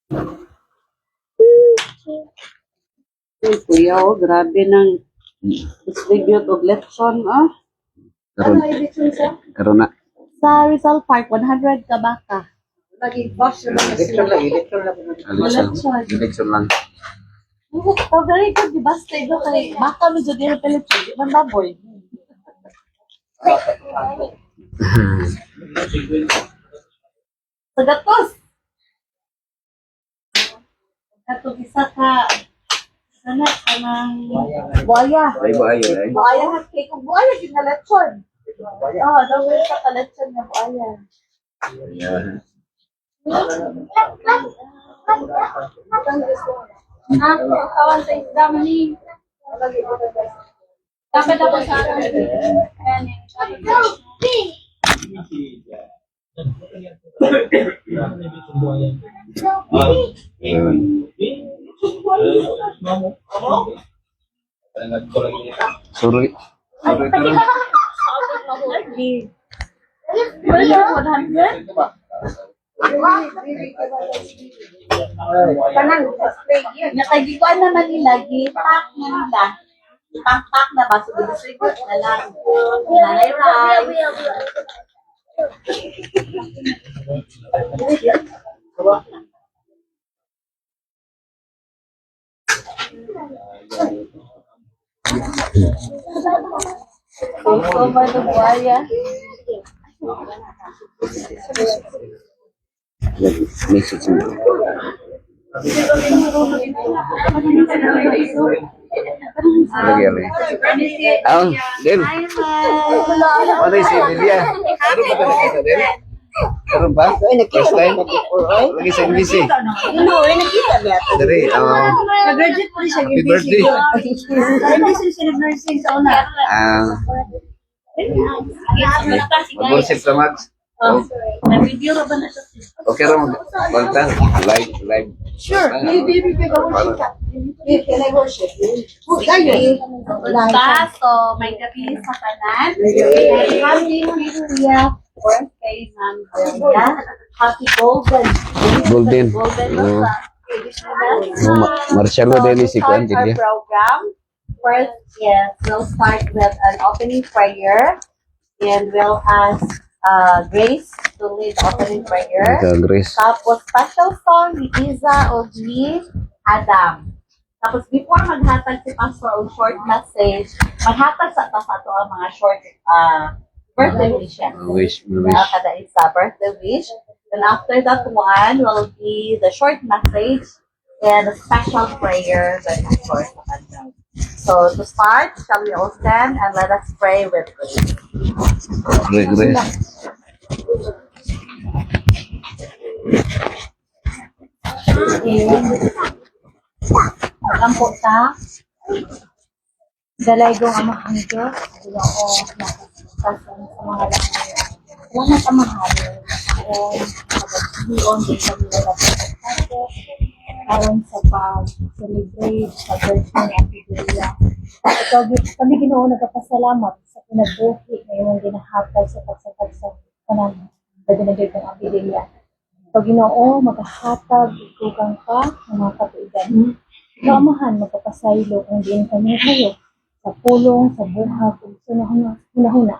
Ay, kuya, oh, grabe ng distribute of lechon, ah. Karon, karon na. Sa Rizal Park, 100 ka baka. Election, election lang. Oh, very good, di ba? Stay doon kay baka mo dyan yung lechon. Di ba, baboy? Sa gatos. Gatos, isa ka. Sana, kanang buaya. Ay, ba ayo ay? Buaya, kay kung buaya, ginalechon. Oo, dapat sa kalechon na buaya. Ayan. Kawan sa isda mani. Dapat ako sa Sorry. Sorry karon. Nakagikuan naman nila, gipak na nila. Pak-pak na ba? So, distribute na lang. Nanay rice. So, na buaya. Message mo. Lagi ali. Ah, Del. Ano si Delia? Ano ba nakita Del? Karon ba? First time? Lagi sa NBC. Nakita niya. Dari, Nag-graduate po siya. happy birthday. NBC siya nag-nursing sa una. Mag-worship ka, Max. Nag-video ra ba na siya? Okay ra mag-balta. Live. Sure. Baby, can I worship? So, may gabi sa kanan. Happy New Year. Birthday, Ma'am Delia. Happy Golden. Golden. Marcelo Deli si Kwan Our Delia. program. First, yes, we'll start with an opening prayer. And we'll ask Grace to lead the opening prayer. Grace. Tapos, special song ni Iza o ni Adam. Tapos, before maghatag si Pastor o short message, maghatag sa ito ang mga short birthday wishes. Wish. Kada isa, birthday wish. Then after that one will be the short message and a special prayer by Pastor sa kanya. So, to start, shall we all stand and let us pray with Grace. Grace. Lampo ta. Dalaygong amahang Diyos. Ginoo nakasasang sa mga lahat. Salamat sa mahal. Magagsiyon din sa mga lahat. Aron sa pag-celebrate sa birthday ni Ate Delia. Kami Ginoo nagpapasalamat sa pinagbuhi na iyong ginahatag sa pagsatag sa kanan. Badinagay kong Ate Delia. Pag Ginoo, maghahatag, itugang ka, ng mga katuigan. Kaamahan, magpapasaylo kung diin kami kayo sa pulong, sa buhat, sa hunahuna.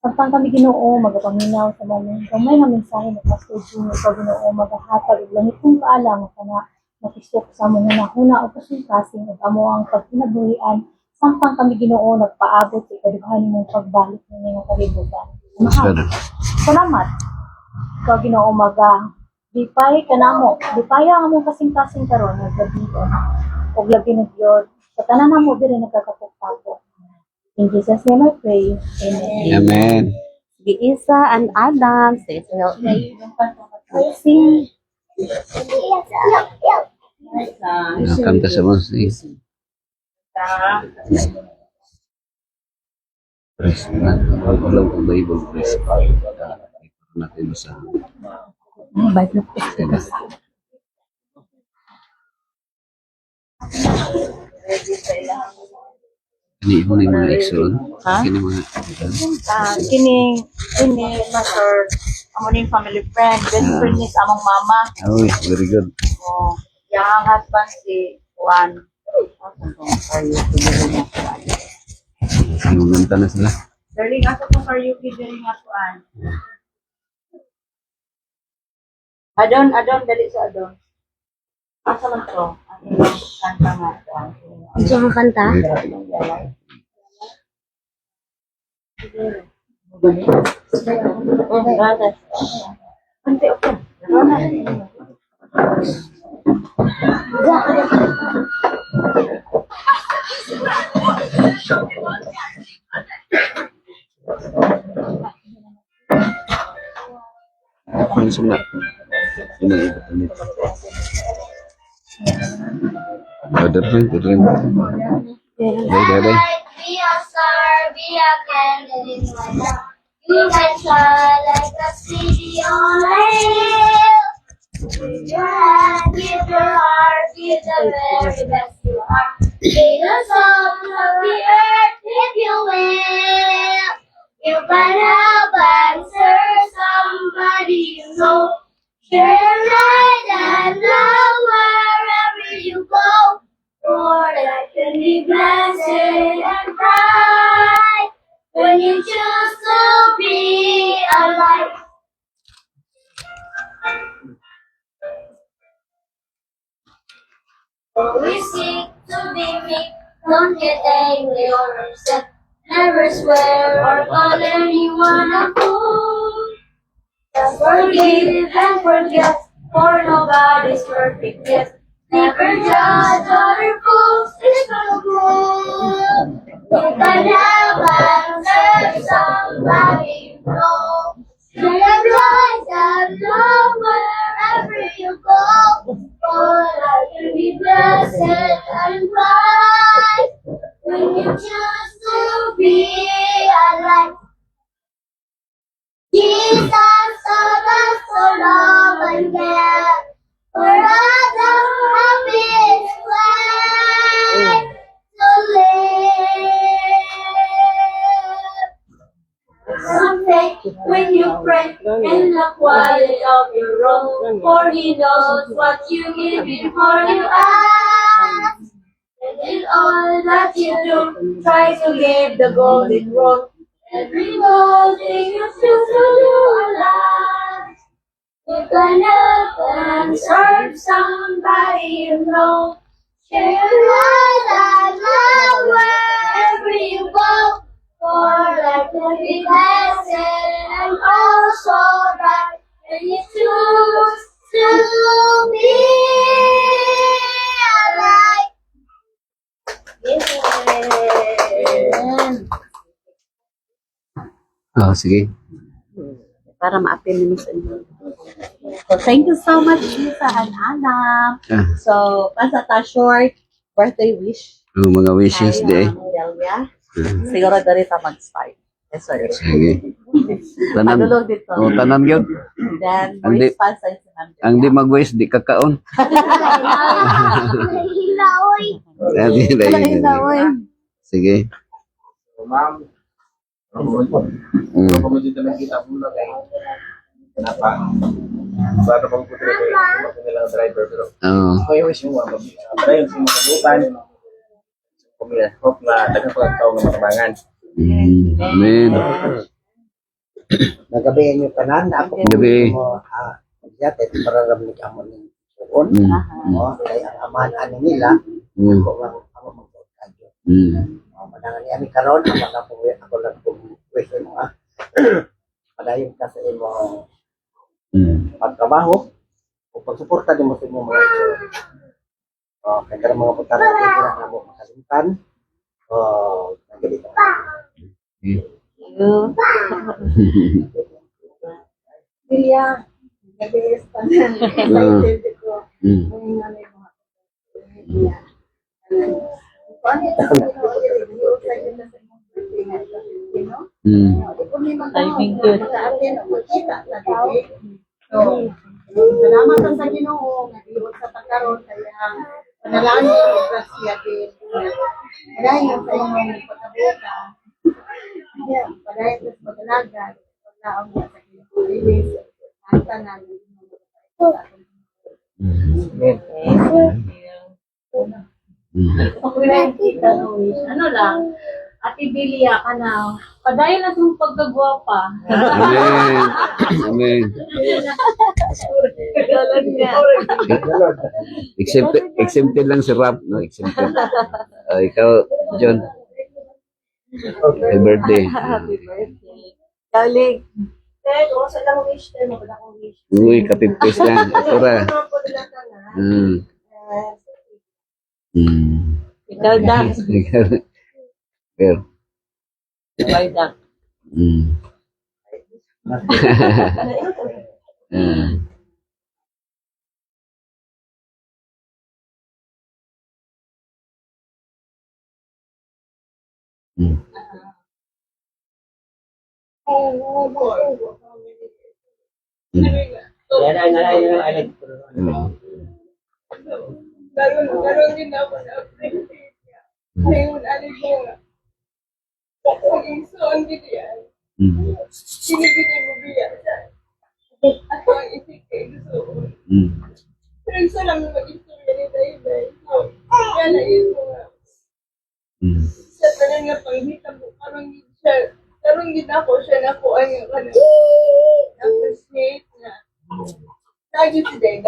Samtang kami Ginoo, magapaminaw sa mga gamay na mensahe ng Pastor Junior, pag Ginoo, maghahatag, langit kong kaalam, na makisok sa mga nahuna o kasing-kasing, at amo ang pagpinabuhian, samtang kami Ginoo, nagpaabot sa ikaduhan mong pagbalik ng mga kalibutan. Salamat. Ikaw Ginoo dipay kanamo, dipaya ang among kasing-kasing karon naglabigon. Og labi ng Dios, sa tanan namo diri nagkakapok-tapok. In Jesus' name I pray. Amen. Amen. Isa and Adam says, sing. Kanta sa musik. Praise God. Walang ang Bible, praise God. Natin sa Bible. Ini mo na mga exon. Ha? Kini mga Kini Pastor amo ning family friend. Best friend ni sa among mama. Uy, very good. Oh, yang husband si Juan. Karaoke diri nga kuan. Sinuganta na sila. Dali nga sa karaoke diri nga kuan. Adon, dali sa adon. Asa man to? Ano kanta nga kuan. Gusto mo kanta? Oh, gracias. Ante, okay. Ano sila? Iniikot ulit. Dadarin. Day. Be a star, be a candle in my life. You can shine like a city on a hill. Give your hand, give your heart, give the very best you are. Be the salt of the earth if you will. You can help and serve somebody you know. Share your light and love wherever you go. For life can be blessed and bright when you choose to be alive. Always seek to be meek, don't get angry or upset. Never swear or call anyone a fool. Just forgive and forget, for nobody's perfect yet. Never judge other folks, it's no good. You can help and serve somebody you know. Share light and love wherever you go. For life will be blessed and bright when you choose to be alive. Jesus taught us to love and care. For others have been way to live. Someday when you pray in the quiet of your room, for He knows what you need before you ask. And in all that you do, try to give the golden rule. Every morning you choose to do alive. You can help and serve somebody you know. Share your light and love wherever you go. For life can be blessed and also bright when you choose to be alive. Oh, sige. Para ma-appeal mo sa inyo. So, thank you so much, Lisa and Anna. Ah, So, pasata short birthday wish. mga wishes Kay, day. Delia. Siguro dari ta mag-start. Yes, sir. Sige. Tanan. Padulog dito. Oh, tanan yun. Then, Ang di- voice pa sa si Ma'am Ang di Delia. mag-wish, di kakaon. Hila, oy. Sige. Ma'am, Mm. kung dito nakita mo na kay kenapa bago pang putri ko yung nilang driver pero Oh. okay wish mo padayon sa mga kabutan kumila hope na daghang pagkatao ng matabangan. Amen. Nagabihan yung tanan, ako Gabi. mo, yate, pararamig ang mga suon, kaya ang amaan nila, Mm. ako mag-suon kayo. Mm. Manangan niya karon ako lang kung question mo, padayon ka sa imo Mm. pagtrabaho, o pagsuporta din mo sa inyong mga ito. Kaya ka mga putara, kaya na mo makalimtan, nagalitan. Delia. The best. Excited ko. Mm. Mm. Timing good. Salamat sa Ginoo nga giyon sa pagkaron kaya panalangin ko grasya din. Dahil sa inyong pagkabuta. Kaya padayon sa pagalaga, paglaom sa Ginoo. Release. Ang tanan. Ano lang, Ate Bilia ka na. Padayon na itong pagkagwapa. Amen. Amen. Exempted lang si Rap, no? Exempted. Ikaw, John. Happy birthday. Kalig. Pero, sa lang wish tayo, maganda kong wish. Uy, kapipis lang. Ito ra. Mm. Mm. Ikaw da. Pero, Ikaw da. mm. Mm. Mm. Mm. Karoon din ako na appreciate niya. Ngayon, ano mo nga. Kung soon din yan, Mm. sinibigay mo biya siya. Ako ang isip kayo gusto. Mm. Pero isa lang mag-istorya ni Day. So, yan na yun mo nga. Mm. Sa tanan nga panghita mo, karong din ako siya na ko ay nga kanang appreciate na. Lagi si Day.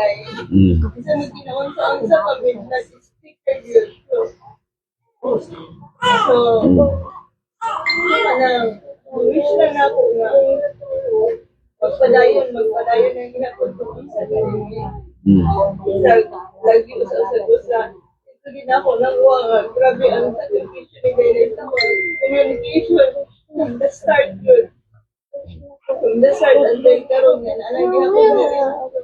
Mm. Isa mo ginaon sa pamilya na sticker yun. So, kanang wish lang ako nga. Magpadayon ang ginapagpapin sa kanila. Mm. Lagi usa. Ito din ako nang grabe ang sacrifice ni Day sa communication. From the start yun. From the start until karon nga na ginapagpapin.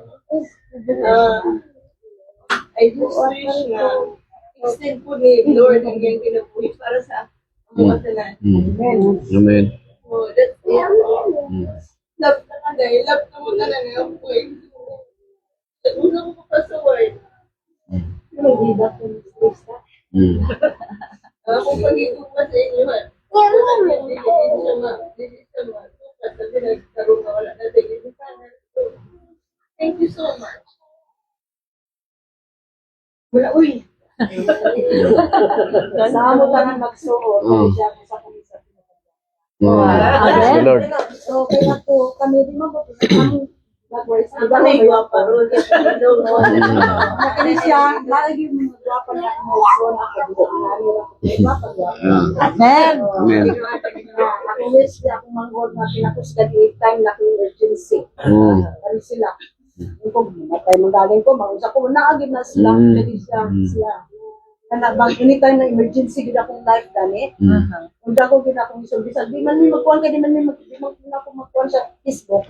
I just wish na extend po ni Lord ang iyang kinabuhi para sa mga tanan. Mm. Amen. So, that's it. Mm. Love na ka dahil. Love na mo na lang ang point. Sa una ko pa sa word. Mm. Kung pag-ibig pa sa inyo, hindi siya matukat. Sabi nagkaroon na wala na tayo. Thank you so much. Wala, uy. Sa mo tanan magsuot. Oh. Siya sa kanisa. Praise the Lord. So, kaya po, kami din mo po. Nag-work sa Kami guwapa ron. Nakini siya, lagi mo magwapa na mo. So, Amen. Amen. Ako wish niya akong manggod na pinakos na time na emergency. Mm. Ano sila? Kung matay mong galing ko, mausap ko, naagin na sila. Mm. Jadi siya. Kana bang anytime na emergency gid akong life gani. Kung dako gid akong isulbisan, di man mi magkuhan di man ako magkuhan sa Facebook.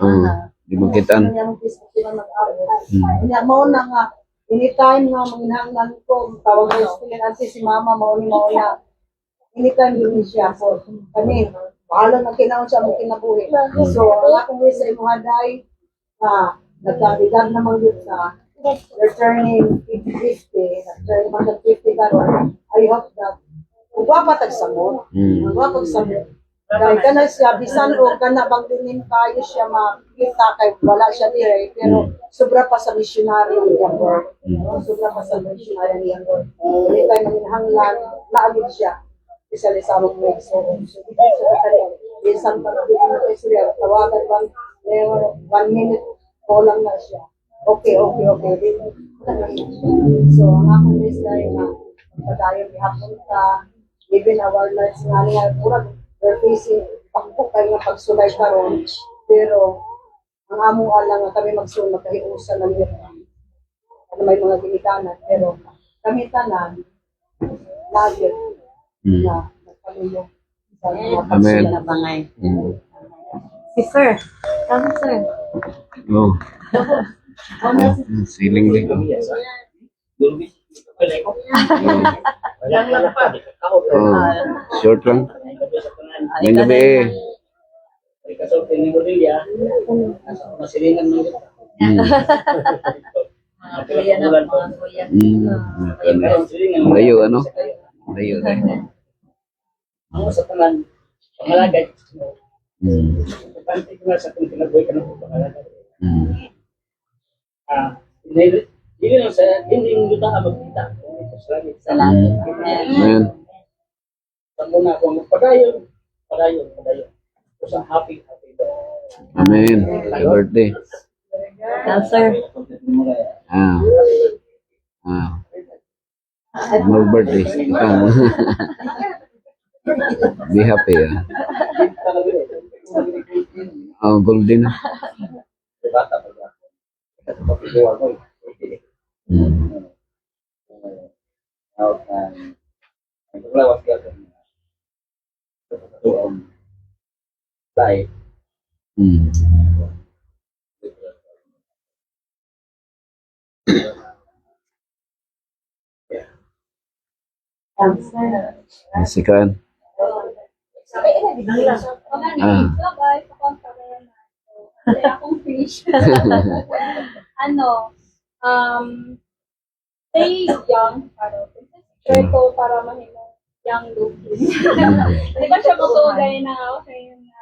Di mo kitaan. Kanya mo Facebook di man mag-aro. Kanya mo na nga anytime nga manginahanglan ko, tawag ko si mama mao na. Anytime yun siya. So, kani, bahala na kinaon sa mong kinabuhi. So, ang akong wish sa imuha day, nagkabigag naman yun sa returning 50-50, returning mga 50 karon. I hope that, kung wapatag sa mo, wapag sa mo, dahil ka na siya, bisan o ka na bang dinin kayo siya makita kay wala siya dire, pero sobra pa sa missionary ang iyang work. Sobra pa sa missionary ang iyang work. Hindi tayo manginahanglan, naagid siya. Isa sa among may so dito sa kanya isang pagdito na istorya tawagan bang 1 minute ko lang na siya okay so ang akong wish dahil na padayon gihapon ka even our lives nga niya murag we're facing pakpo kayo nga pagsulay karon pero ang among alang nga kami magsulay kahiusan lang yun may mga ginikanan pero kami tanan lagi na nagpalulong sa mga Amen. na bangay. Si Sir. Tama, Sir. Oh. Siling din. Oh. Short lang. May gabi eh. Kuya na mga kuya. Layo ano? Layo tayo. Ang sa tanan, pangalagay. importante ko na sa kung kinabuhi ka ng pagkakalala. Hindi lang sa, hindi mo ta magkita. Salamat. Amen. Sa muna akong padayon. So, sa happy birthday. Amen. Happy birthday. Sir. Ah. Ah. Happy birthday. Ikaw. Be happy. Oh, golden. Bata pa ba? Kapagawa ko. Out and paglawas ka ko. Live. Sikan. Ah. Akong fish. Stay young, para mahimo young looking. Di ba siya butugay na ako sa yun na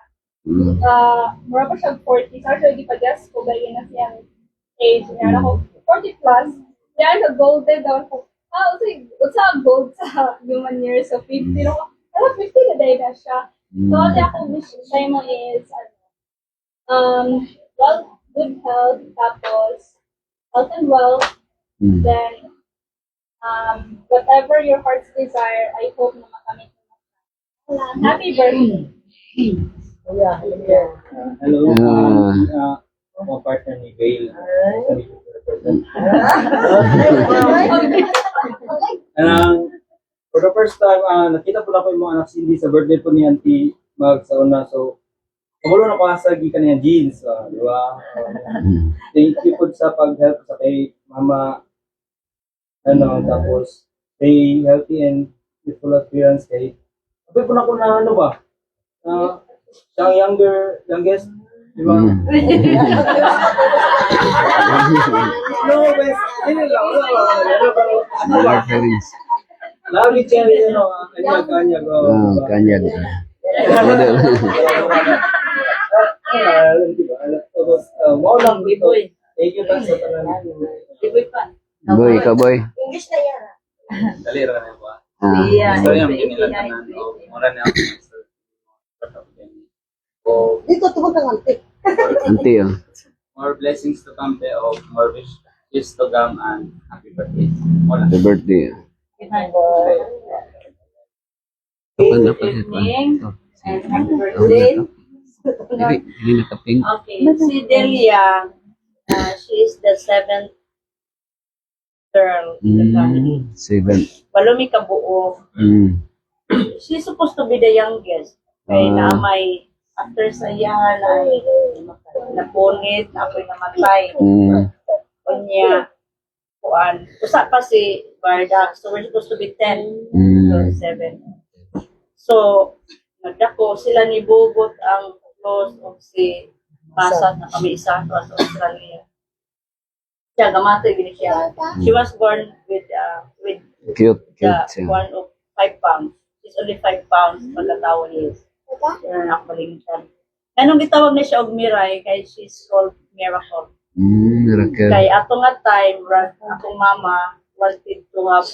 mura pa siya 40. Actually, di pa just ko gaya na siyang age. Yan ako, 40 plus. Yan, sa golden daw ako. What's up, gold sa human years? So, 50. No? 50 na dahil na siya. So, ang akong wish sa mo is, well, good health, tapos, health and wealth, then, whatever your heart's desire, I hope na makamit mo. Happy birthday! Hello. Mga partner ni Gail. For the first time, nakita po na ko yung mga anak Cindy sa birthday po ni Auntie Mag sa una. So, kamulo na ko sa gikan niya jeans. Di ba? Thank you po sa pag-help sa kay Mama. Tapos, stay healthy and beautiful appearance kay. Sabi po na ko na ano ba? Siyang youngest. Di ba? No, bes. Hindi lang. Lagi siya kanya. Kanya. Tapos, mo lang dito. Thank you sa tanan. Boy, ikaw boy. Dali ra na ba? Yeah. So, yung kinilantanan. Mura na ako. So, Dito tubog ng antik. Auntie, oh. more blessings to come of more wishes to come and happy birthday. Wala. Happy birthday. Kapan na pa siya? Evening and happy birthday. Hindi nakaping. Okay, si Delia, she is the 7th girl in the family. 7. Walumi ka buo. She's supposed to be the youngest. Kaya na may after sa iyahan ay napunit, na ako'y namatay. Kunya, kuan. Usa pa si Barda. So we're supposed to be 10 or 7. So, nagdako sila ni Bobot ang close of si Pasat na kami isa to sa Australia. Siya, gamatay gini siya. She was born with Cute the siya. one of 5 pounds. She's only 5 pounds pagkatawa niya. Yan ang nakabalimutan. Anong gitawag na siya og Miray kay she's called Miracle. Miracle. Kay ato nga time, akong mama wanted to have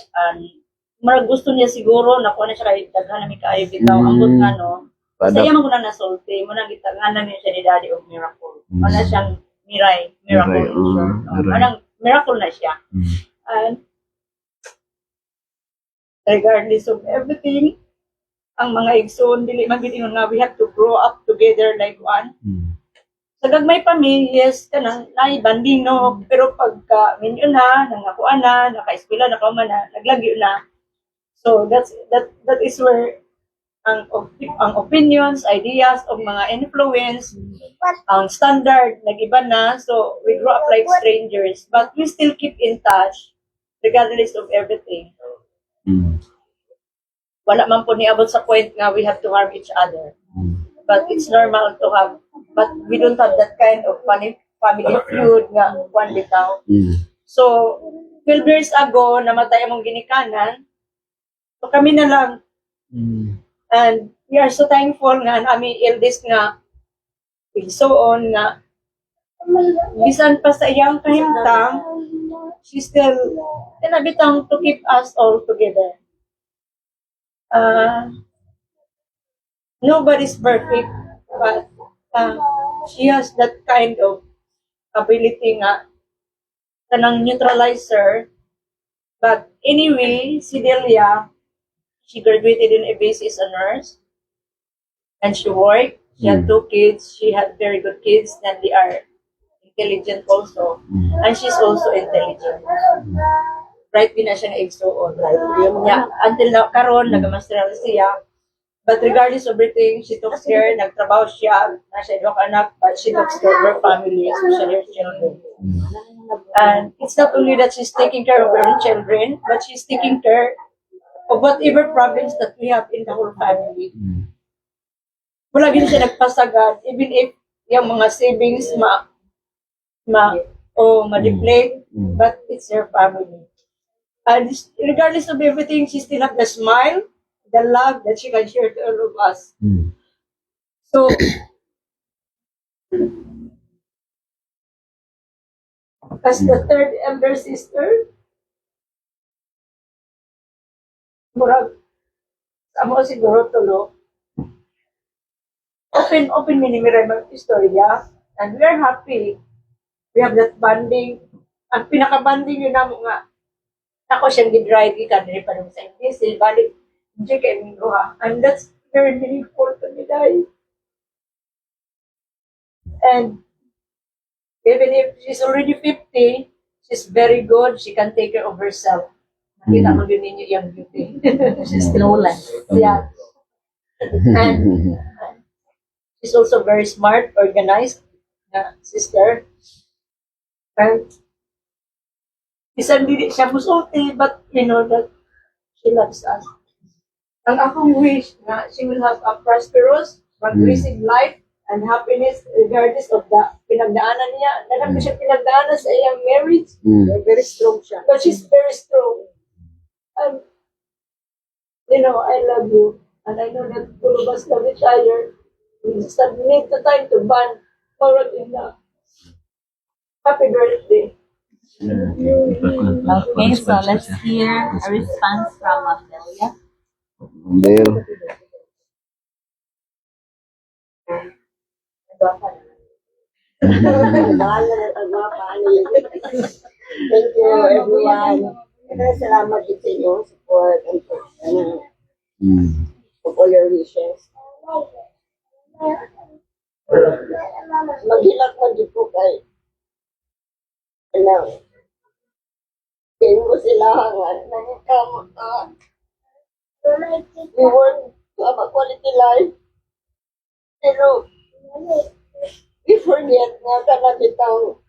marag gusto niya siguro nakuha na siya kay daghan na kaayo bitaw ambot nga no. Saya man guna na sulti mo nang gitanganan niya siya ni Daddy of Miracle. Wala siyang Miray, Miracle. Miray. Anong miracle na siya. And regardless of everything, ang mga igsoon dili man gid ingon nga we have to grow up together like one. Sa gagmay pa mi, yes, kanang naibanding no, pero pagka minyo na, nangakuan na, naka-eskwela na kauman na, naglagyo na. So that is where ang opinions, ideas of mga influence, ang standard nag-iba na. So we grow up like strangers, but we still keep in touch regardless of everything. Wala man po niabot sa point nga we have to harm each other. But it's normal to have, but we don't have that kind of family feud nga one bitaw. So, 12 years ago, namatay among ginikanan. So kami na lang. And we are so thankful nga ang aming eldest nga So on nga, bisan pa sa iyang kahimtang, she still tinabitang to keep us all together. Nobody's perfect, but she has that kind of ability nga kanang neutralizer. But anyway, si Delia, she graduated in ABC as a nurse, and she worked. She had 2 kids. She had very good kids, and they are intelligent also. And she's also intelligent. Right, din na siya nga igsuon. Yeah, until na karon nagamasteral siya. But regardless of everything, she took care, nagtrabaho siya, nasa idong anak, but she looks for her family, especially her children. And it's not only that she's taking care of her own children, but she's taking care of whatever problems that we have in the whole family. Wala din siya nagpasagad, even if yung mga savings ma-deplete, but it's her family. And regardless of everything, she still have the smile, the love that she can share to all of us. So, as the third elder sister, murag, amo siguro tulo, open minimiray mga istorya, and we are happy. We have that bonding. Ang pinaka-bonding yun namo nga, ako siyang gidrive ikan rin pa rin sa NBC, balik, hindi kayo minuha. And that's very meaningful to me, guys. And even if she's already 50, she's very good. She can take care of herself. Nakita mo din ninyo yung beauty. She's lowland. Yeah. And she's also very smart, organized, sister. And isang dili siya musulti, but you know that she loves us. Ang akong wish na she will have a prosperous, progressive life and happiness regardless of the pinagdaanan niya. Nanap ko siya pinagdaanan sa iyang marriage. Very strong siya. But she's very strong. And, you know, I love you. And I know that all of us love each other. We just need the time to bond forward in the happy birthday. Okay, so let's hear a response from Ophelia. Del. Thank you, everyone. Salamat din sa inyong support and of all your wishes. Maghilak man din po kay kaya mo sila hangan nangkamot na we want to have a quality life, pero we forget na kanabitang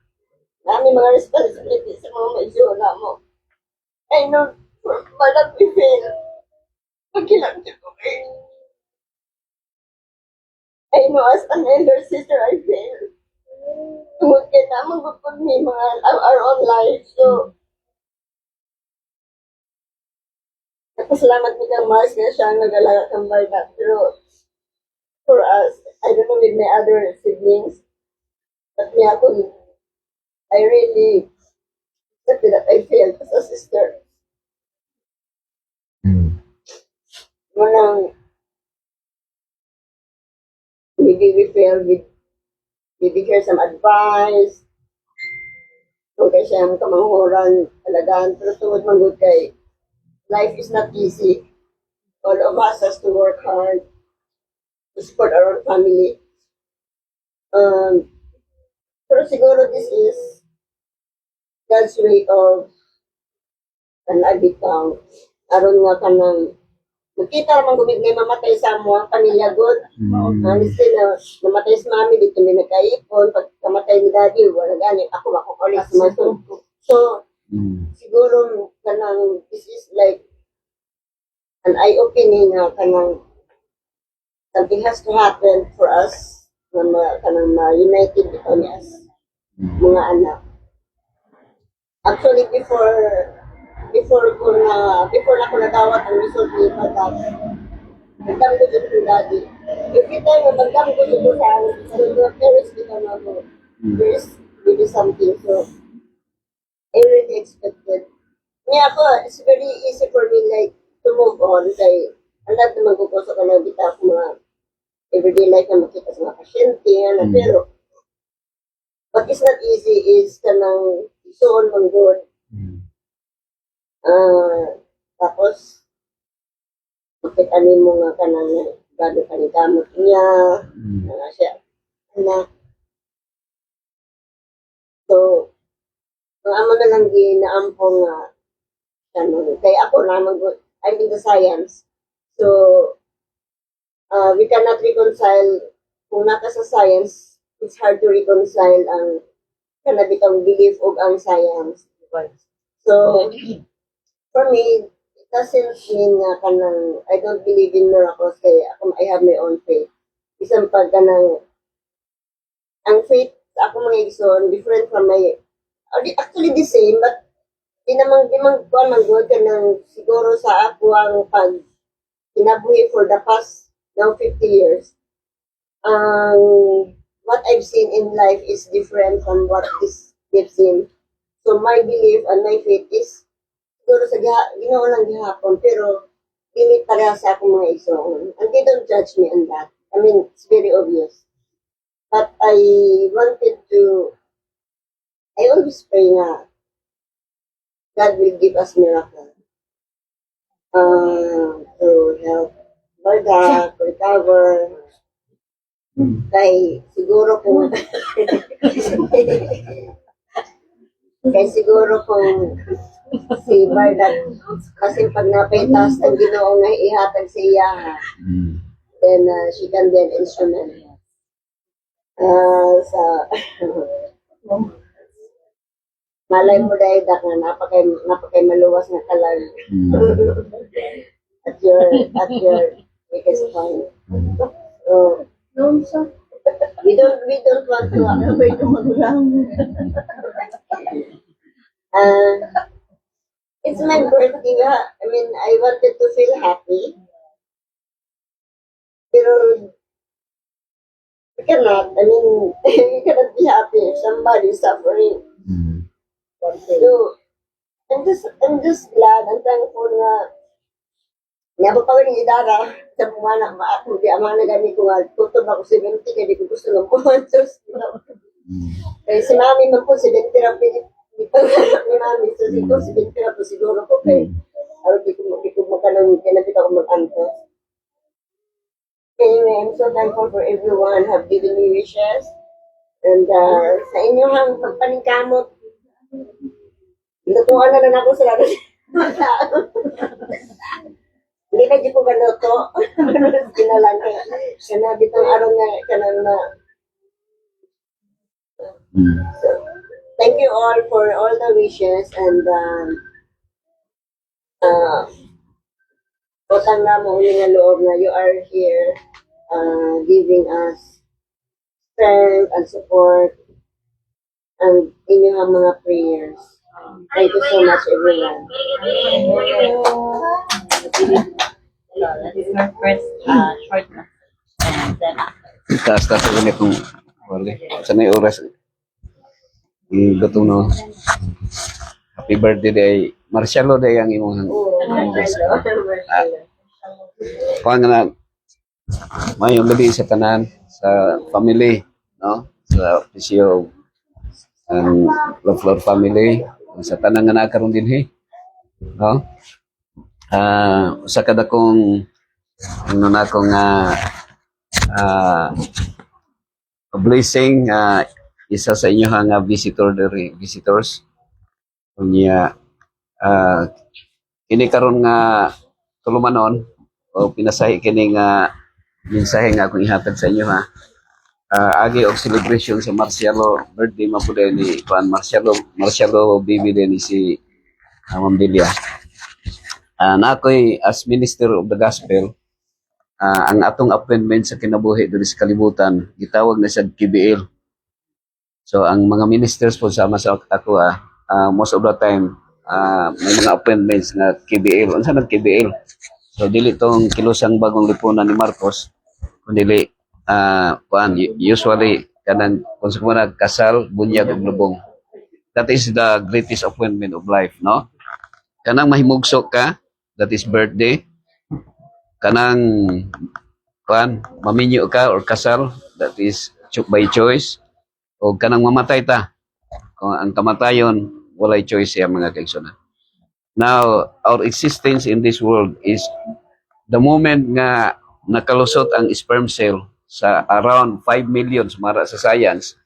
namin mga responsibility sa mga maisura mo. I know for malang we fail. Magkilang din ko kayo. I know as an elder sister I fail. Tungod kay naman kapag may mga our own life. So, napasalamat mo kang Mars na siya ang nag-alaga ng barda. Pero, for us, I don't know with my other siblings, but me ako, I really accepted that I failed as a sister. Walang, maybe we failed with maybe hear some advice. Kung kaya siyang kamanghuran, alagaan, pero tungod manggod kay life is not easy. All of us has to work hard to support our own family. Pero siguro this is God's way of kanabitang aron nga kanang nakita naman gumig ngay mamatay sa mo ang pamilya good. Still, namatay si mami, dito may nagkaipon. Pag kamatay ni daddy, wala gani. Ako ulit sa mga so, siguro, kanang, this is like an eye-opening na kanang something has to happen for us na kanang united between us, mga anak. Actually, before na ako nadawat ang result ni Patak, nagdam ko dito ng daddy. Every time na nagdam ko dito sa very there's really something. So, I really expected. Kaya ako, it's very easy for me like to move on. Kaya, alam naman ko sa kanang bita ko mga everyday life na makita sa mga pasyente. Pero, what is not easy is kanang isuon mong good. Tapos, makita mo nga kanang gado kanigamot niya. Siya. So, ang amo na lang ginaampong kaya ako naman, I'm in the science. So, we cannot reconcile, kung naka sa science, it's hard to reconcile ang kanabitang belief o ang science. So, for me, it doesn't mean na kanang, I don't believe in miracles kaya I have my own faith. Isang pag kanang, ang faith sa ako mga igsoon, different from my, actually the same, but di man good ka ng siguro sa ako ang pag kinabuhi for the past now 50 years. What I've seen in life is different from what they've seen. So my belief and my faith is siguro sa Ginoo lang gihapon, pero limit para sa akong mga igsoon. And they don't judge me on that. I mean, it's very obvious. But I always pray na God will give us miracle to help Barda, to recover. Kay siguro kung si Barda kasi pag napaitas ng Ginoo nga ihatag sa iya, then she can be an instrument sa malay mo dahil na napakay maluwas na kalag at your biggest point. So, we don't want to it's my birthday. I mean, I wanted to feel happy. Pero you cannot. I mean, you cannot be happy if somebody is suffering. So, I'm just glad and thankful na napapagod yung idara sa pumana. Hindi amana gani ko nga, tutob ako 70 kaya di ko gusto ng buwan. Kaya si mami man po, 70 na pinipangarap ni mami. So, siguro 70 na po siguro ko kaya di ko makanong kinapit ako mag-antos. Anyway, I'm so thankful for everyone have given me wishes. And sa inyo hang pagpaningkamot, natuwa na lang ako sa lahat. Hindi na di ko ganoto. Ginalang ka. Kana bitang araw nga kanang na. So, thank you all for all the wishes and utang na mo uli nga loob na you are here giving us strength and support and inyong mga prayers. Thank you so much, everyone. That is our first short message. And then after. Taas-taas ko ganit kung wala. Sana yung oras. Gutom no. Happy birthday day. Marcialo day ang imong kuha nga na mayong labi sa tanan, sa family, no? Sa Pisio and Love family, sa tanan nga nakaroon din no? Usa kada kong ano na akong blessing isa sa inyo nga visitors unya kini karon nga tulumanon o pinasahi kini nga mensahe nga akong ihatag sa inyo agi og celebration sa Marcialo birthday mapuday ni Juan Marcialo baby din ni si Ma'am Delia. Na ako'y as Minister of the Gospel, ang atong appointment sa kinabuhi dito sa kalibutan, gitawag na siya KBL. So, ang mga ministers po sama sa ako, most of the time, may mga appointments na KBL. Ano saan KBL? So, dili itong kilusang bagong lipunan ni Marcos, kundi usually, kanang kung sa kumana kasal, bunyag ug lubong. That is the greatest appointment of life, no? Kanang mahimugso ka, that is birthday. Kanang maminyo ka or kasal, that is by choice. O kanang mamatay ta. Kung ang kamatayon, walay choice siya mga kaigsunan. Now, our existence in this world is the moment nga nakalusot ang sperm cell sa around 5 million sumara sa science,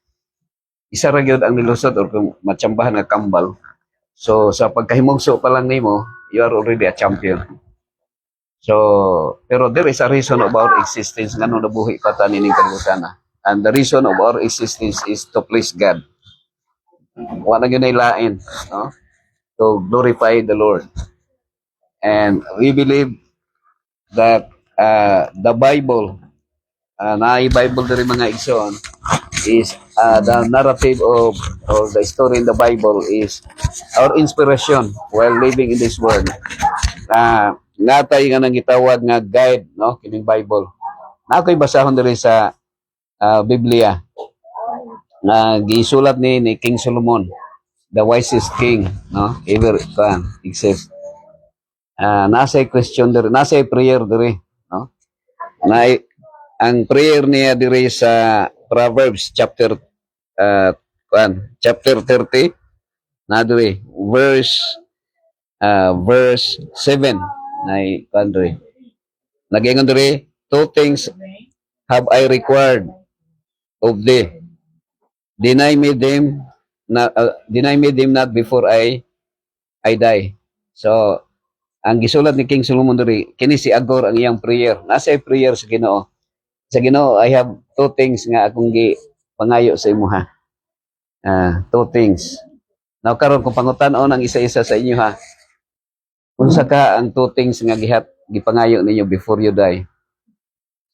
isa ra gyud ang nilusot or kung matsambahan nga kambal. So sa pagkahimugso pa lang nimo, you are already a champion. So pero there is a reason of our existence ngano nabuhi pa ta nining kalibutan. And the reason of our existence is to please God. Wa na gyud lain, no? To glorify the Lord. And we believe that the Bible, na Bible diri mga igsoon, is the narrative of or the story in the Bible is our inspiration while living in this world. Natay nga nang gitawag nga guide, no, kining Bible. Na ako'y basahon diri sa Biblia na gisulat ni King Solomon, the wisest king, no, ever exist. Nasa question diri, nasa prayer diri, no? Na ang prayer niya diri sa Proverbs chapter 30 na diri verse 7 na diri. Nagingon diri, two things have I required of thee. Deny me them not before I die. So ang gisulat ni King Solomon diri, kini si Agor ang iyang prayer. Nasa prayer sa Ginoo. Sa Ginoo, I have two things nga akong pangayo sa imo ha. Two things. Now karon kung pangutan-on ang isa-isa sa inyo ha. Unsa ka ang two things nga gipangayo ninyo before you die.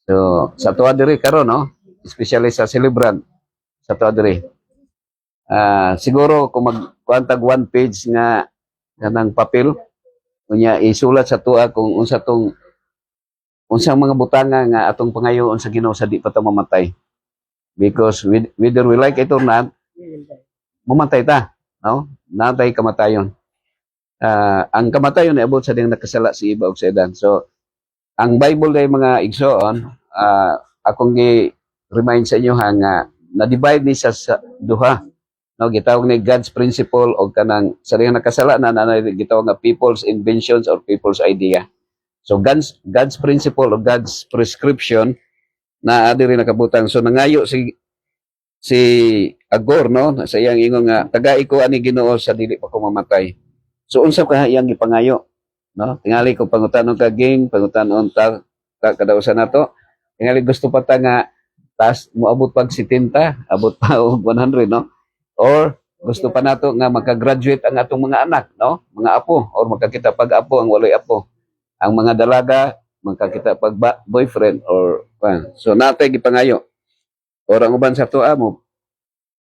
So sa tuwa diri karon, no, especially sa celebrant sa tuwa diri. Siguro kung magkuantag one page nga kanang papel, unya isulat sa tuwa kung unsang mga butanga nga atong pangayoon sa Ginoo sa di pa ta mamatay. Because whether we like it or not, mamatay ta, no? Natay kamatayon. Ang kamatayon ay abot sa ding nakasala si iba og sa edan. So ang Bible day mga igsoon, akong gi-remind sa inyo ha nga na-divide ni sa duha. No, gitawag ni God's principle o kanang sarihang nakasalanan na gitawag nga people's inventions or people's idea. So God's principle o God's prescription na adiri nakabutang. So nangayo si Agor, no, sa iyang ingon nga tagai ko ani Ginoo sa dili pa ko mamatay. So unsa ka iyang gipangayo, no? Tingali ko pangutanon ka ging, pangutanon ta kadausan nato. Tingali gusto pa ta nga tas moabot pag 70, abot pa og 100, no? Or gusto pa nato nga maka-graduate ang atong mga anak, no? Mga apo or makakita pag apo ang waloy apo. Ang mga dalaga makakita pag boyfriend or so natay gipangayo. Or ang uban sa tuwa mo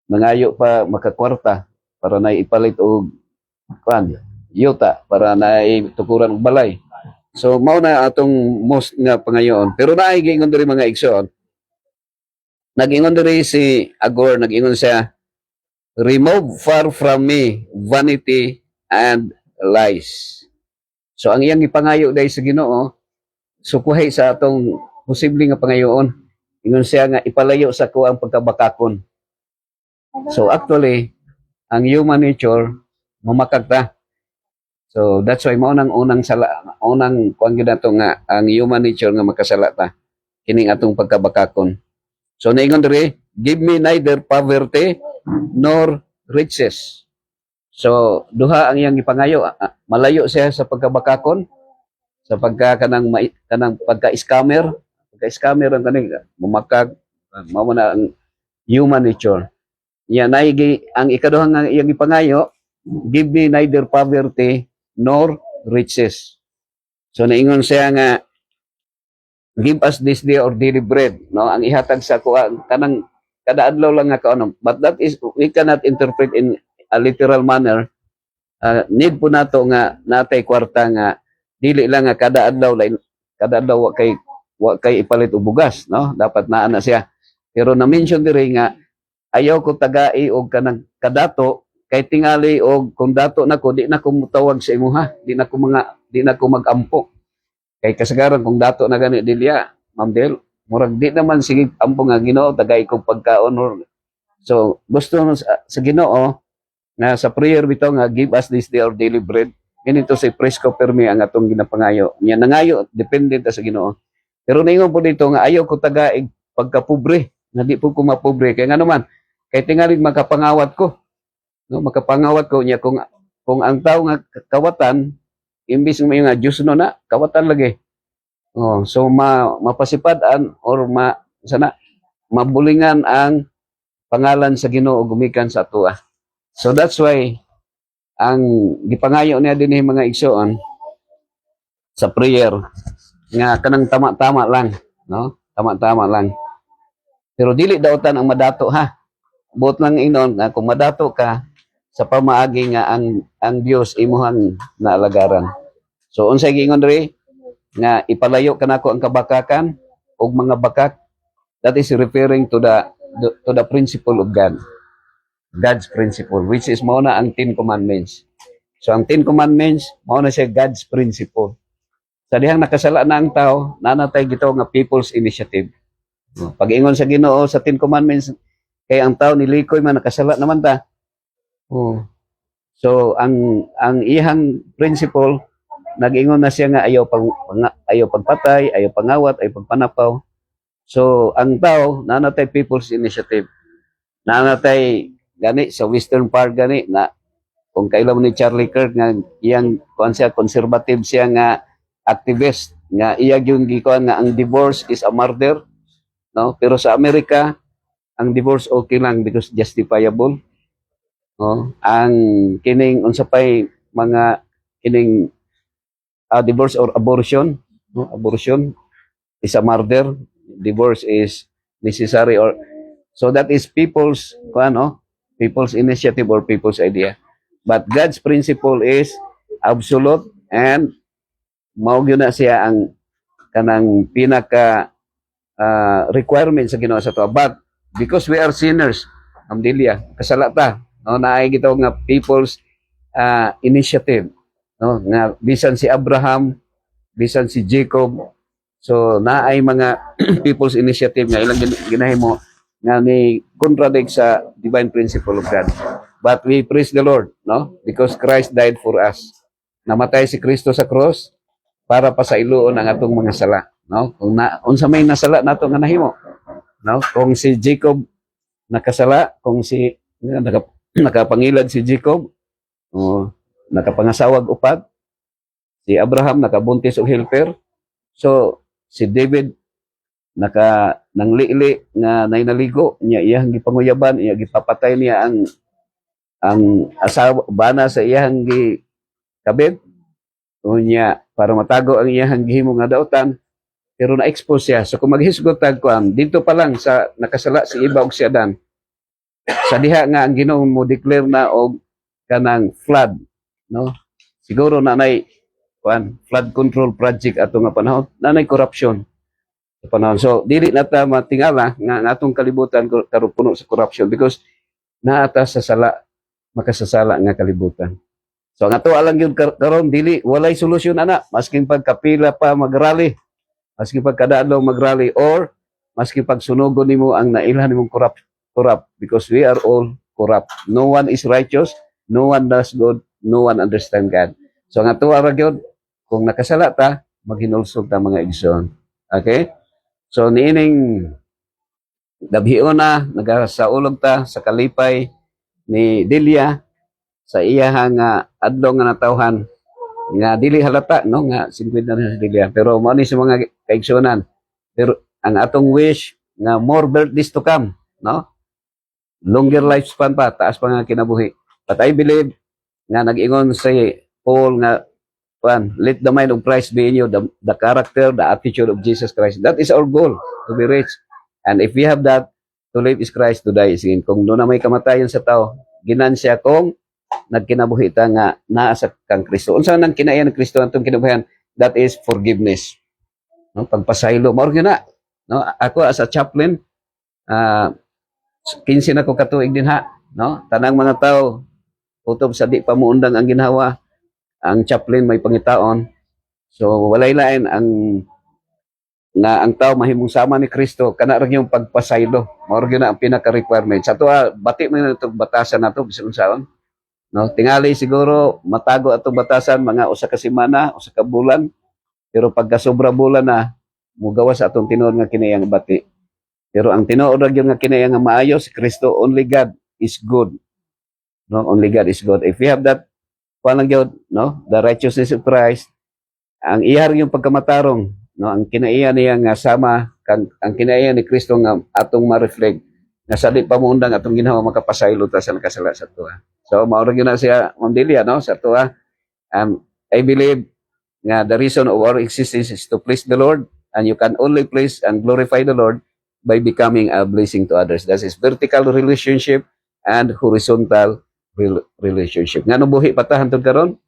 mangayo pa makakwarta para na ipalit og yuta para na itukuran og balay. So mao na atong most nga pangayoon. Pero naay giingon diri mga igsoon. Nag-ingon diri si Agor, nag-ingon siya, remove far from me vanity and lies. So ang iyang ipangayo dahil sa Ginoo, sukuhay sa atong posibleng nga pangayoon. Ingon siya nga ipalayo sa ko ang pagkabakakon. So actually, ang human nature mamakag ta. So that's why unang kuan gyud nato nga ang human nature nga makasala ta kining atong pagkabakakon. So naingon diri, give me neither poverty nor riches. So duha ang iyang gipangayo, malayo siya sa pagkabakakon, sa kanang pagka-scammer ang kaning mamakag, mao na ang human nature. Yan ang ikaduha nga iyang gipangayo, give me neither poverty nor riches. So naingon siya nga give us this day our daily bread, no? Ang ihatag sa kuan kanang kada adlaw lang nga kaano, but that is we cannot interpret in a literal manner. Need po nato nga natay kwarta nga dili lang nga kada adlaw wa kay ipalit og bugas, no? Dapat naa na siya. Pero na mention diri nga ayaw ko tagai og kanang kadato kay tingali og kung dato nako di na ko mutawag sa imuha, di na ko magampo. Kay kasagaran kung dato na gani dilya, Ma'am Del, murag di naman sige ampo nga Ginoo tagay kog pagkaon or so gusto sa Ginoo nga sa prayer bitaw nga give us this day our daily bread. Ganito si Presco Permi ang atong ginapangayo. Nya nangayo depende ta sa Ginoo. Pero ningon po dito nga ayaw ko tagaig pagkapobre, nga di po ko mapobre kay ngano man kay tingali makapangawat ko. No, makapangawat ko niya kung ang tao nga kawatan imbis nga Diyos no na kawatan lagi. Oh, so mapasipadan or sana mabulingan ang pangalan sa Ginoo gumikan sa atua. So that's why ang gipangayo niya dinhi mga igsoon sa prayer nga kanang tama-tama lang, no? Tama-tama lang. Pero dili daotan ang madato ha. Buot lang inon nga kung madato ka sa pamaagi nga ang Dios imuhang naalagaran. So unsay giingon diri nga ipalayo kanako ang kabakakan ug mga bakak, that is referring to the principle of God. God's principle, which is mao na ang 10 commandments. So ang 10 commandments mao na siya God's principle. Sa dihang nakasala na ang tao, nanatay gito nga people's initiative. Pag-ingon sa Ginoo sa 10 commandments kay ang tao nilikoy man nakasala naman ta. Oh. So ang ihang principle nag-ingon na siya nga ayaw pagpatay, ayaw pangawat, ayaw pagpanapaw. So ang tao nanatay people's initiative. Nanatay gani sa western part gani na kung kailan ni Charlie Kirk nga iyang kuan siya conservative siya nga activist nga iya yung gikuan nga ang divorce is a murder, no? Pero sa Amerika ang divorce okay lang because justifiable. No? Ang kining unsa pay mga kining divorce or abortion, no? Abortion is a murder, divorce is necessary or so that is people's people's initiative or people's idea. But God's principle is absolute and mao gyud na siya ang kanang pinaka requirement sa Ginoo sa to. But because we are sinners, amdilya, kasala ta, no, naay gitaw nga people's initiative, no, nga bisan si Abraham, bisan si Jacob, so naay mga people's initiative nga ilang ginahimo nga ni contradict sa divine principle of God. But we praise the Lord, no, because Christ died for us. Namatay si Kristo sa cross para pasailoon ang atong mga sala, no? Kung unsa may nasala nato nga nahimo, no? Kung si Jacob nakasala, kung si nakapangilad si Jacob, nakapangasawag upat, si Abraham nakabuntis og helper, so si David nanglili nga nainaligo niya iyang gipanguyaban, iya gipapatay niya ang asawa bana sa iyang gikabit unya para matago ang iyang gihimo nga daotan, pero na-expose siya. So kung maghisgot tag kuan dito pa lang sa nakasala si Eva ug si Adan, sa diha nga ang Ginoo mo declare na og kanang flood, no? Siguro nanay flood control project ato nga panahon, nanay corruption sa panahon. So dili na ta matingala nga atong kalibutan karon puno sa corruption because naata sa sala makasasala nga kalibutan. So ang ato alang gyud karon dili walay solusyon ana, masking pagkapila pa magrally, masking pagkadalo magrally, or masking pagsunugon nimo ang nailhan nimong corrupt because we are all corrupt. No one is righteous, no one does good, no one understand God. So ang ato ara gyud kung nakasala ta maghinulsog ta mga igsoon. Okay? So niining gabhion na nagasaulog ta sa kalipay ni Delia sa iyahang adlaw nga natawhan nga dili halata, no, nga 50 na si Delia, pero mao ni sa mga kaigsuonan. Pero ang atong wish nga more birthdays to come, no, longer lifespan pa, taas pa nga kinabuhi. But I believe nga nag-ingon si Paul nga let the mind of Christ be in you, the character, the attitude of Jesus Christ. That is our goal, to be rich. And if we have that, to live is Christ, to die is gain. Kung doon na may kamatayan sa tao, ginansya kung nagkinabuhi ta nga naa sa kang Kristo. Unsa nang kinayan ng Kristo atong kinabuhian? That is forgiveness. No, pagpasaylo mo gyud na. No, ako as a chaplain, 15 na ko katuig din ha, no? Tanang mga tao kutob sa di pa muundang ang ginhawa, ang chaplain may pangitaon. So walay lain ang nga ang tao mahimong sama ni Kristo kana ra yung pagpasaylo. Mao ra na ang pinaka-requirement. Sa tuwa bati man itong batasan nato bisan unsaon. No, tingali siguro matago atong batasan mga usa ka semana, usa ka bulan. Pero pagka sobra bulan na mugawas atong tinuod nga kini ang bati. Pero ang tinuod ra gyud nga kini nga maayo si Kristo, only God is good. No, only God is good. If we have that lang gyud, no, the righteousness of Christ, ang iyar yung pagkamatarong, no, ang kinaiya niya nga sama ang kinaiya ni Kristo nga atong ma-reflect nga sa di pa muundang atong ginawa makapasaylo ta sa nakasala sa tuwa. So mao ra gyud na siya Ma'am Delia, no, sa tuwa. I believe nga the reason of our existence is to please the Lord, and you can only please and glorify the Lord by becoming a blessing to others. That is vertical relationship and horizontal relationship. Nga buhi pa ta hantod karon?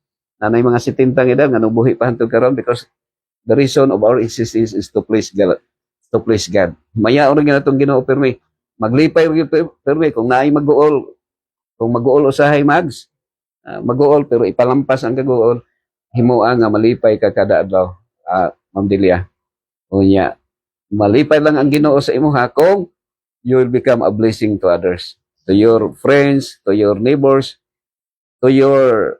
Nanay mga 70 edad nga buhi pa hantod karon because the reason of our existence is to please God. To please God. Maya ora gyud atong Ginoo permi. Maglipay gyud permi kung naay mag-uol. Kung mag-uol usahay mags, mag-uol pero ipalampas ang kag-uol, himuan nga malipay ka kada adlaw. Ma'am Delia. Unya, malipay lang ang Ginoo sa imuha kung you will become a blessing to others, to your friends, to your neighbors, to your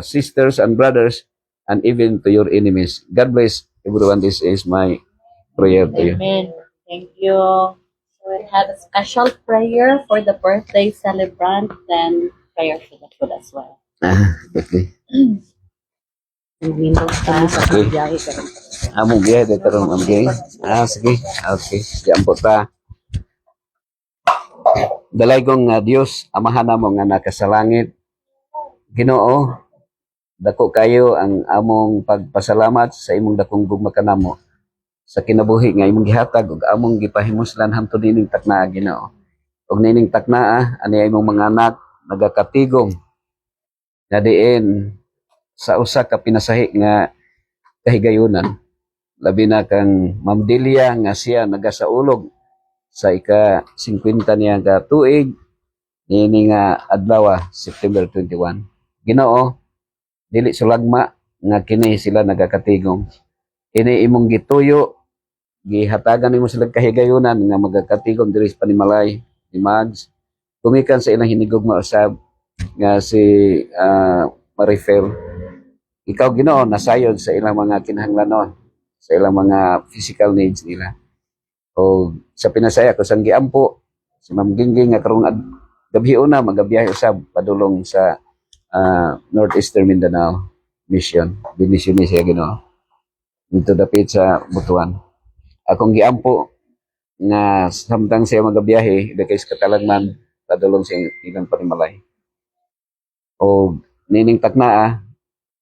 sisters and brothers, and even to your enemies. God bless everyone. This is my prayer to you. Amen. Thank you. So we have a special prayer for the birthday celebrant, then prayer for the food as well. Okay. Okay. Among biyahe dito ron, Ma'am Gay. Sige. Okay. Diyan po ta. Dalay kong Diyos, amahan namo nga nakasalangit. Ginoo, dako kayo ang among pagpasalamat sa imong dakong gugma kanamo sa kinabuhi nga imong gihatag ug among gipahimuslan hangtod nining taknaa, Ginoo. Ug nining taknaa ani imong mga anak nagakatigom na diin sa usa ka pinasahi nga kahigayunan. Labi na kang Ma'am Delia nga siya nagasaulog sa ika-50 niya ka tuig niini nga adlaw September 21. Ginoo, dili sulagma nga kini sila nagakatigong. Kini imong gituyo, gihatagan nimo sila kahigayunan nga magakatigong diri sa Panimalay, ni Mags. Tumikan sa ilang hinigugma usab nga si Marifel. Ikaw Ginoo nasayod sa ilang mga kinahanglanon, sa ilang mga physical needs nila. O sa pinasaya ko sang giampo si Ma'am Gingging nga karong gabi una magabiyahe usab padulong sa Northeastern Mindanao mission. Binisyon ni siya Ginoo. Dito dapit sa Butuan. Akong giampo nga samtang siya magabiyahe dagay sa Katalagman padulong sa ilang Panimalay. O nining taknaa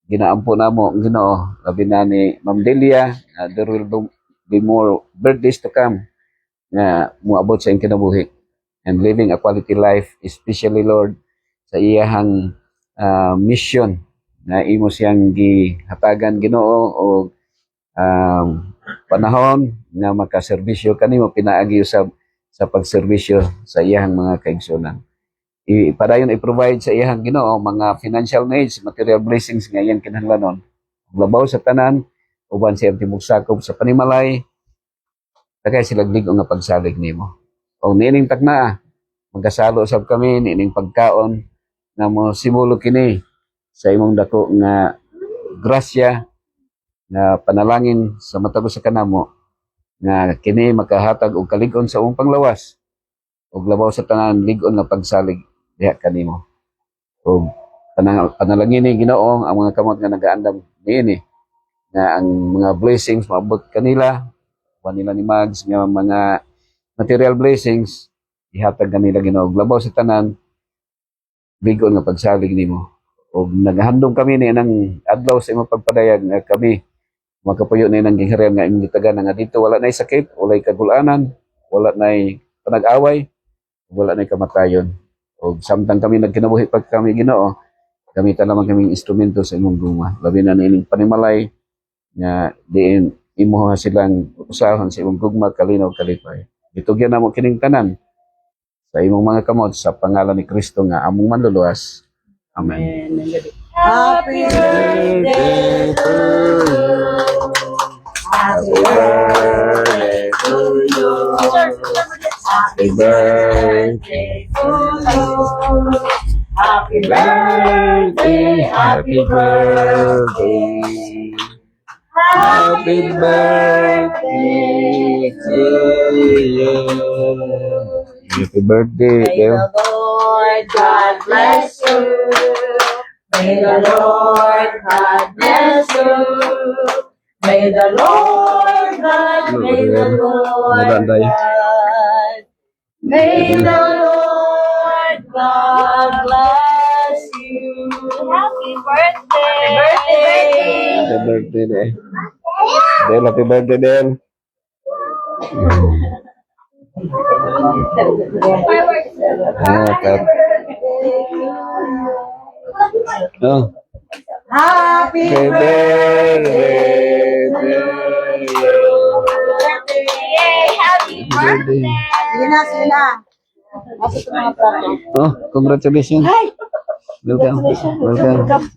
ginaampo namo Ginoo labi na ni Ma'am Delia, there will be more birthdays to come nga moabot sa iyang kinabuhi and living a quality life, especially Lord sa iyahang mission na imo siyang gihatagan Ginoo o panahon nga makaserbisyo kanimo pinaagi usab sa pagserbisyo sa iyahang mga kaigsunan. Padayon i-provide sa iyahang Ginoo mga financial needs, material blessings nga iyang kinahanglanon. Labaw sa tanan uban sa iyang tibok sakop sa Panimalay, tagay sila ligo nga pagsalig nimo. O nining taknaa magkasalo usab kami nining pagkaon nga mo simulo kini sa imong dako nga grasya nga panalangin sa matag sa kanamo nga kini makahatag og kalig-on sa imong panglawas ug labaw sa tanan lig-on nga pagsalig diha kanimo. Ug panalangin ni Ginoo ang mga kamot nga nagaandam niini nga ang mga blessings maabot kanila nila ni Mags nga mga material blessings ihatag kanila Ginoo. Labaw sa tanan bigon nga pagsalig nimo. Og naghandom kami ni nang adlaw sa imong pagpadayag nga kami makapuyo ni nang gingharian nga imong gitagan nga dito wala nay sakit, walay kagulanan, wala nay panag-away, wala nay kamatayon. Og samtang kami nagkinabuhi pag kami Ginoo, gamitan naman kami instrumento sa imong guma. Labi na nining Panimalay nga diin imo silang usahan sa imong gugma kalinaw kalipay. Ditugyan namo kining tanan sa imong mga kamot sa pangalan ni Kristo nga among manluluwas. Amen. Happy Birthday to you. Happy birthday to you. Happy birthday to you. Happy birthday, happy birthday. Happy birthday to you. Happy birthday, Deo. Lord God bless you. May the Lord God bless you. May the Lord God, may the Lord God, may the Lord God bless you. Happy birthday! Happy birthday, Del. Del, happy birthday, Del. Kat. Oh. Happy Birthday to you. Happy Birthday. Sige na, sige na. Nasa ito mga plato. Oh, congratulations. Welcome. Welcome.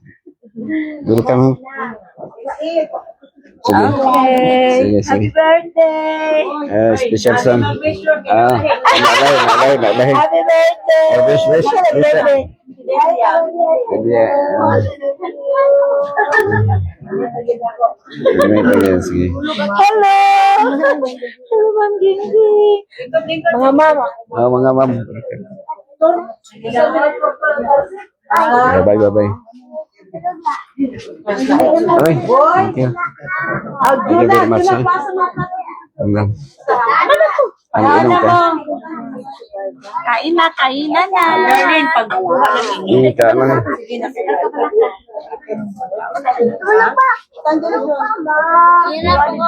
Welcome. Sige. Sige, sige. birthday! Special song. Nalay. Happy birthday! Wish. Sige. Hello! Hello, Ma'am Gingging! Mga mama. Oh, mga ma'am. Bye. Oy, thank you. Thank you very much. Hanggang. Ang inom ka. Kainan na. Darlene, pagkuha lang Hindi ka lang. Tanggal yun. Yun na po.